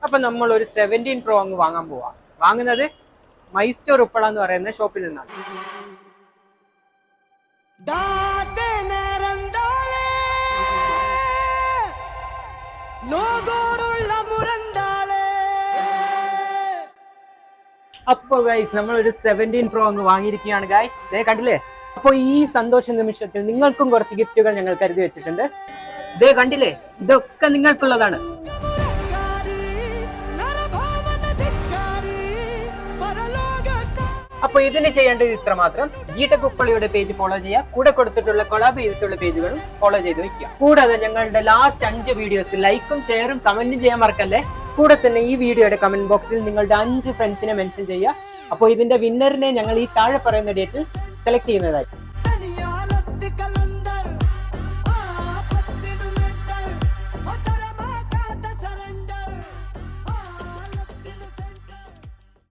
അപ്പൊ നമ്മൾ ഒരു 17 Pro അങ്ങ് വാങ്ങാൻ പോവാ. വാങ്ങുന്നത് മൈസ്റ്റോർ ഉപ്പള എന്ന് പറയുന്ന ഷോപ്പിൽ നിന്നാണ്. അപ്പൊ ഗൈസ് നമ്മൾ ഒരു 17 Pro അങ്ങ് വാങ്ങിയിരിക്കുകയാണ് ഗൈസ്. ദേ കണ്ടില്ലേ? അപ്പൊ ഈ സന്തോഷ നിമിഷത്തിൽ നിങ്ങൾക്കും കുറച്ച് ഗിഫ്റ്റുകൾ ഞങ്ങൾ കരുതി വെച്ചിട്ടുണ്ട്. ദേ കണ്ടില്ലേ? ഇതൊക്കെ നിങ്ങൾക്കുള്ളതാണ്. അപ്പൊ ഇതിന് ചെയ്യേണ്ടത് ഇത്ര മാത്രം. ജിടെക് ഉപ്പളിയുടെ പേജ് ഫോളോ ചെയ്യുക. കൂടെ കൊടുത്തിട്ടുള്ള കൊളാബ് ചെയ്തിട്ടുള്ള പേജുകളും ഫോളോ ചെയ്ത് വെക്കുക. കൂടാതെ ഞങ്ങളുടെ ലാസ്റ്റ് 5 വീഡിയോസ് ലൈക്കും ഷെയറും കമന്റും ചെയ്യാൻ മറക്കല്ലേ. കൂടെ തന്നെ ഈ വീഡിയോയുടെ കമന്റ് ബോക്സിൽ നിങ്ങളുടെ 5 ഫ്രണ്ട്സിനെ മെൻഷൻ ചെയ്യുക. അപ്പോൾ ഇതിന്റെ വിന്നറിനെ ഞങ്ങൾ ഈ താഴെ പറയുന്ന ഡേറ്റിൽ സെലക്ട് ചെയ്യുന്നതായിരിക്കും.